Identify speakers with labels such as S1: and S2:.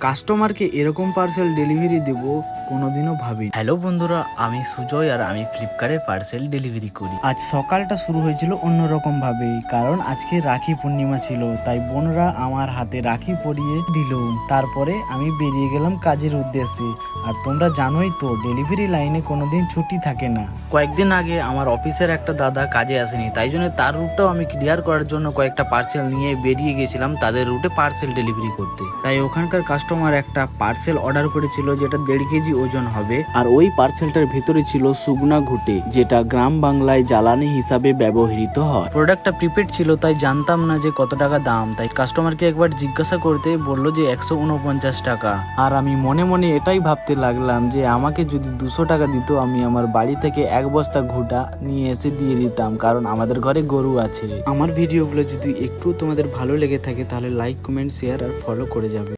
S1: কাস্টমারকে এরকম parcel delivery দেব কোনোদিনও ভাবি।
S2: হ্যালো বন্ধুরা, আমি সুজয় আর আমি ফ্লিপকার্টে পার্সেল ডেলিভারি করি।
S1: আজ সকালটা শুরু হয়েছিল অন্যরকম ভাবে, কারণ আজকে রাখি পূর্ণিমা ছিল, তাই বোনরা আমার হাতে রাখি পরিয়ে দিল। তারপরে আমি বেরিয়ে গেলাম কাজের উদ্দেশ্যে। আর তোমরা জানোই তো, ডেলিভারি লাইনে কোনোদিন ছুটি থাকে না।
S2: কয়েকদিন আগে আমার অফিসের একটা দাদা কাজে আসেনি, তাই জন্য তার রুটটাও আমি ক্লিয়ার করার জন্য কয়েকটা পার্সেল নিয়ে বেরিয়ে গেছিলাম তাদের রুটে পার্সেল ডেলিভারি করতে।
S1: তাই ওখানকার কাস্টমার একটা পার্সেল অর্ডার করেছিল, যেটা 1.5 কেজি ওজন হবে। আর ওই পার্সেলটার ভিতরে ছিল শুকনা ঘুটে, যেটা গ্রাম বাংলায় জ্বালানি হিসাবে ব্যবহৃত হয়।
S2: প্রোডাক্টটা প্রিপেড ছিল, তাই জানতাম না যে কত টাকা দাম। তাই কাস্টমারকে একবার জিজ্ঞাসা করতে বললো যে 149 টাকা।
S1: আর আমি মনে মনে এটাই ভাবতে লাগলাম যে আমাকে যদি 200 টাকা দিত, আমি আমার বাড়ি থেকে 1 বস্তা ঘুটা নিয়ে এসে দিয়ে দিতাম, কারণ আমাদের ঘরে গরু আছে। আমার ভিডিওগুলো যদি একটু তোমাদের ভালো লেগে থাকে, তাহলে লাইক, কমেন্ট, শেয়ার আর ফলো করে যাবে।